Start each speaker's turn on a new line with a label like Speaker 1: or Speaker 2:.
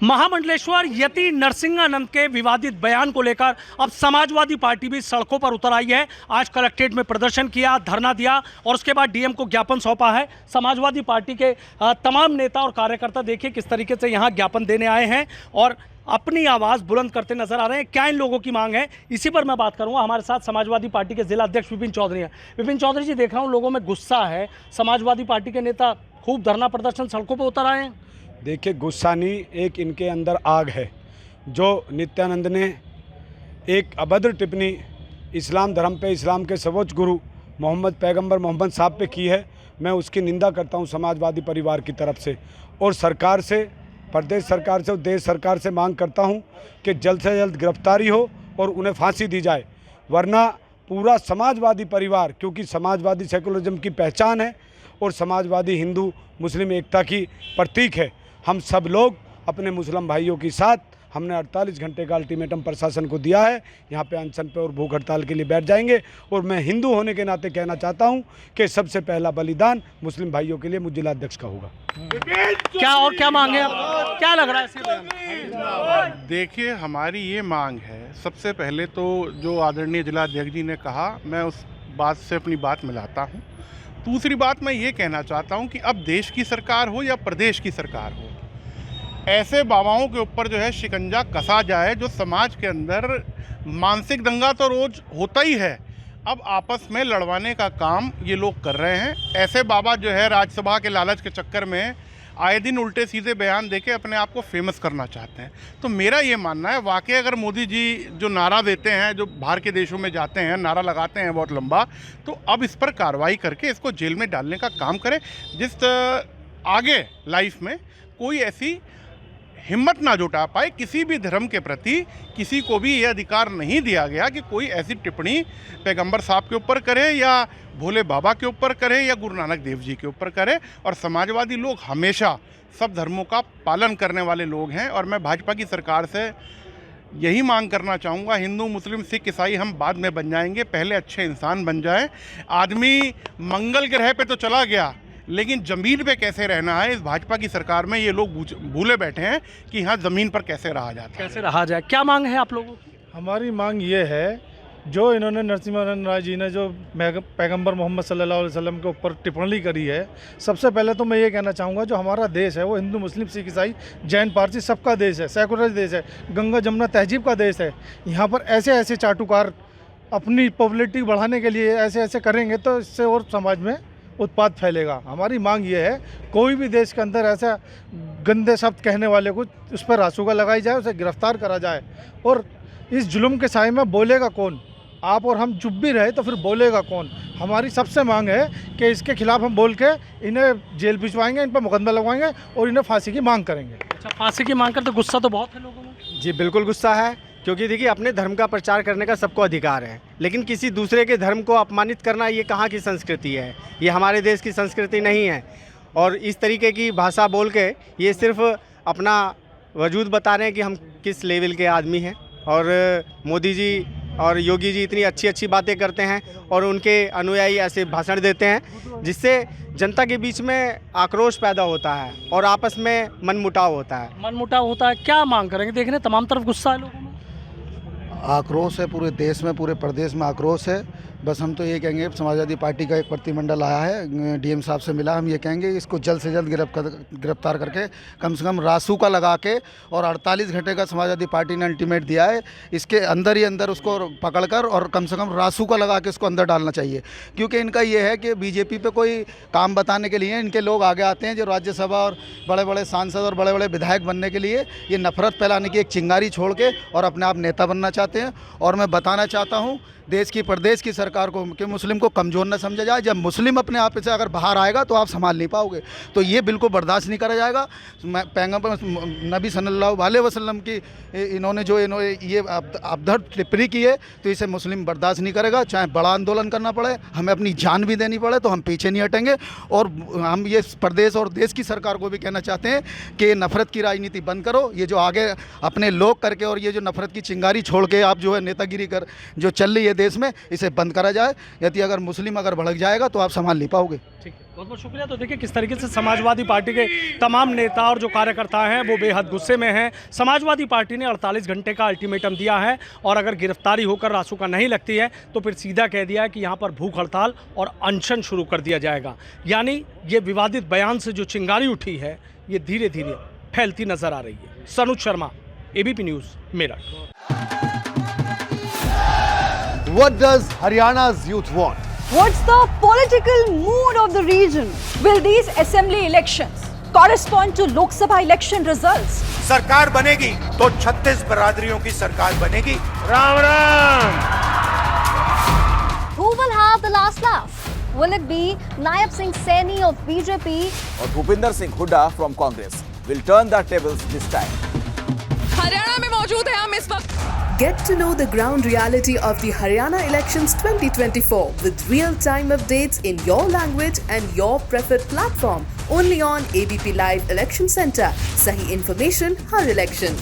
Speaker 1: महामंडलेश्वर यति नरसिंहानंद के विवादित बयान को लेकर अब समाजवादी पार्टी भी सड़कों पर उतर आई है। आज कलेक्ट्रेट में प्रदर्शन किया, धरना दिया और उसके बाद डीएम को ज्ञापन सौंपा है। समाजवादी पार्टी के तमाम नेता और कार्यकर्ता देखिए किस तरीके से यहाँ ज्ञापन देने आए हैं और अपनी आवाज़ बुलंद करते नजर आ रहे हैं। क्या इन लोगों की मांग है, इसी पर मैं बात करूंगा। हमारे साथ समाजवादी पार्टी के जिला अध्यक्ष विपिन चौधरी हैं। विपिन चौधरी जी, देख रहा हूँ लोगों में गुस्सा है, समाजवादी पार्टी के नेता खूब धरना प्रदर्शन सड़कों पर उतर आए हैं।
Speaker 2: देखिए, गुस्सा नहीं, एक इनके अंदर आग है। जो नित्यानंद ने एक अभद्र टिप्पणी इस्लाम धर्म पे, इस्लाम के सर्वोच्च गुरु मोहम्मद पैगंबर मोहम्मद साहब पे की है, मैं उसकी निंदा करता हूं समाजवादी परिवार की तरफ से। और सरकार से, प्रदेश सरकार से और देश सरकार से मांग करता हूं कि जल्द से जल्द गिरफ्तारी हो और उन्हें फांसी दी जाए, वरना पूरा समाजवादी परिवार, क्योंकि समाजवादी सेकुलरिज्म की पहचान है और समाजवादी हिंदू मुस्लिम एकता की प्रतीक है। हम सब लोग अपने मुस्लिम भाइयों के साथ, हमने 48 घंटे का अल्टीमेटम प्रशासन को दिया है, यहाँ पे अनशन पे और भूख हड़ताल के लिए बैठ जाएंगे। और मैं हिंदू होने के नाते कहना चाहता हूँ कि सबसे पहला बलिदान मुस्लिम भाइयों के लिए मुझ जिला अध्यक्ष का होगा।
Speaker 1: क्या और क्या मांगे आप, क्या लग रहा है?
Speaker 3: देखिए, हमारी ये मांग है, सबसे पहले तो जो आदरणीय जिला अध्यक्ष जी ने कहा, मैं उस बात से अपनी बात मिलाता हूँ। दूसरी बात मैं ये कहना चाहता हूँ कि अब देश की सरकार हो या प्रदेश की सरकार हो, ऐसे बाबाओं के ऊपर जो है शिकंजा कसा जाए। जो समाज के अंदर मानसिक दंगा तो रोज होता ही है, अब आपस में लड़वाने का काम ये लोग कर रहे हैं। ऐसे बाबा जो है राज्यसभा के लालच के चक्कर में आए दिन उल्टे सीधे बयान देके अपने आप को फेमस करना चाहते हैं। तो मेरा ये मानना है, वाकई अगर मोदी जी जो नारा देते हैं, जो बाहर के देशों में जाते हैं, नारा लगाते हैं बहुत लंबा, तो अब इस पर कार्रवाई करके इसको जेल में डालने का काम करें। जिस आगे लाइफ में कोई ऐसी हिम्मत ना जुटा पाए। किसी भी धर्म के प्रति किसी को भी ये अधिकार नहीं दिया गया कि कोई ऐसी टिप्पणी पैगंबर साहब के ऊपर करे या भोले बाबा के ऊपर करे या गुरु नानक देव जी के ऊपर करे। और समाजवादी लोग हमेशा सब धर्मों का पालन करने वाले लोग हैं। और मैं भाजपा की सरकार से यही मांग करना चाहूँगा, हिंदू मुस्लिम सिख ईसाई हम बाद में बन जाएंगे, पहले अच्छे इंसान बन जाएं। आदमी मंगल ग्रह पे तो चला गया, लेकिन ज़मीन पे कैसे रहना है, इस भाजपा की सरकार में ये लोग भूले बैठे हैं कि हाँ ज़मीन पर कैसे रहा जाता है,
Speaker 1: कैसे रहा जाए। क्या मांग है आप लोगों की?
Speaker 4: हमारी मांग ये है, जो इन्होंने नरसिंहानंद राय जी ने जो पैगंबर मोहम्मद सल्लल्लाहु अलैहि वसल्लम के ऊपर टिप्पणी करी है, सबसे पहले तो मैं ये कहना चाहूँगा, जो हमारा देश है वो हिंदू मुस्लिम सिख ईसाई जैन पारसी सबका देश है, सेकुलर देश है, गंगा जमुना तहजीब का देश है। यहाँ पर ऐसे ऐसे चाटुकार अपनी पॉपुलैरिटी बढ़ाने के लिए ऐसे ऐसे करेंगे तो इससे और समाज में उत्पाद फैलेगा। हमारी मांग ये है, कोई भी देश के अंदर ऐसा गंदे शब्द कहने वाले को उस पर रासुका लगाई जाए, उसे गिरफ्तार करा जाए। और इस जुल्म के साए में बोलेगा कौन? आप और हम चुप भी रहे तो फिर बोलेगा कौन? हमारी सबसे मांग है कि इसके खिलाफ हम बोल के इन्हें जेल भिजवाएंगे, इन पर मुकदमा लगवाएंगे और इन्हें फांसी की मांग करेंगे।
Speaker 1: अच्छा, फांसी की मांग कर तो गुस्सा तो बहुत है लोगों में।
Speaker 5: जी बिल्कुल गुस्सा है, क्योंकि देखिए अपने धर्म का प्रचार करने का सबको अधिकार है, लेकिन किसी दूसरे के धर्म को अपमानित करना ये कहाँ की संस्कृति है? ये हमारे देश की संस्कृति नहीं है। और इस तरीके की भाषा बोल के ये सिर्फ अपना वजूद बता रहे हैं कि हम किस लेवल के आदमी हैं। और मोदी जी और योगी जी इतनी अच्छी अच्छी बातें करते हैं और उनके अनुयायी ऐसे भाषण देते हैं जिससे जनता के बीच में आक्रोश पैदा होता है और आपस में मनमुटाव होता है।
Speaker 1: मनमुटाव होता है। क्या मांग करेंगे? देख रहे हैं तमाम तरफ गुस्सा है लोगों में,
Speaker 6: आक्रोश है, पूरे देश में पूरे प्रदेश में आक्रोश है। बस हम तो ये कहेंगे, समाजवादी पार्टी का एक प्रतिनिधिमंडल आया है, डीएम साहब से मिला, हम ये कहेंगे इसको जल्द से जल्द गिरफ्तार करके कम से कम रासुका लगा के, और 48 घंटे का समाजवादी पार्टी ने अल्टीमेट दिया है, इसके अंदर ही अंदर उसको पकड़कर और कम से कम रासुका लगा के उसको अंदर डालना चाहिए। क्योंकि इनका ये है कि बीजेपी पे कोई काम बताने के लिए इनके लोग आगे आते हैं, जो राज्यसभा और बड़े बड़े सांसद और बड़े बड़े विधायक बनने के लिए ये नफरत फैलाने की एक चिंगारी छोड़ के और अपने आप नेता बनना चाहते हैं। और मैं बताना चाहता हूँ देश की प्रदेश की सरकार को कि मुस्लिम को कमज़ोर न समझा जाए। जब मुस्लिम अपने आप से अगर बाहर आएगा तो आप संभाल नहीं पाओगे, तो ये बिल्कुल बर्दाश्त नहीं करा जाएगा। पैगंबर नबी सल्लल्लाहु अलैहि वसल्लम की इन्होंने ये अभद्र टिप्पणी की है, तो इसे मुस्लिम बर्दाश्त नहीं करेगा। चाहे बड़ा आंदोलन करना पड़े, हमें अपनी जान भी देनी पड़े, तो हम पीछे नहीं हटेंगे। और हम ये प्रदेश और देश की सरकार को भी कहना चाहते हैं कि ये नफ़रत की राजनीति बंद करो। ये जो आगे अपने लोग करके और ये जो नफ़रत की चिंगारी छोड़ के आप जो है नेतागिरी कर जो चल रही है देश में इसे बंद करा जाए। यदि अगर मुस्लिम अगर भड़क जाएगा तो आप संभाल नहीं पाओगे।
Speaker 1: ठीक है, बहुत बहुत शुक्रिया। तो देखिए किस तरीके से समाजवादी पार्टी के तमाम नेता और जो कार्यकर्ता हैं वो बेहद गुस्से में हैं। समाजवादी पार्टी ने 48 घंटे का अल्टीमेटम दिया है और अगर गिरफ्तारी होकर रासुका नहीं लगती है तो फिर सीधा कह दिया है कि यहाँ पर भूख हड़ताल और अनशन शुरू कर दिया जाएगा। यानी ये विवादित बयान से जो चिंगारी उठी है ये धीरे धीरे फैलती नजर आ रही है। Sanuj Sharma, ABP News, Meerut.
Speaker 7: What does Haryana's youth want?
Speaker 8: What's the political mood of the region? Will these assembly elections correspond to Lok Sabha election results?
Speaker 9: सरकार बनेगी तो 36 बरादरियों की सरकार बनेगी। Ram Ram.
Speaker 8: Who will have the last laugh? Will it be Nayab Singh Saini of BJP
Speaker 7: और Bhupinder Singh Hooda from Congress will turn the tables this time?
Speaker 10: Haryana में मौजूद है हम इस वक्त।
Speaker 11: Get to know the ground reality of the Haryana elections 2024 with real-time updates in your language and your preferred platform. Only on ABP Live Election Center. Sahi information, har election.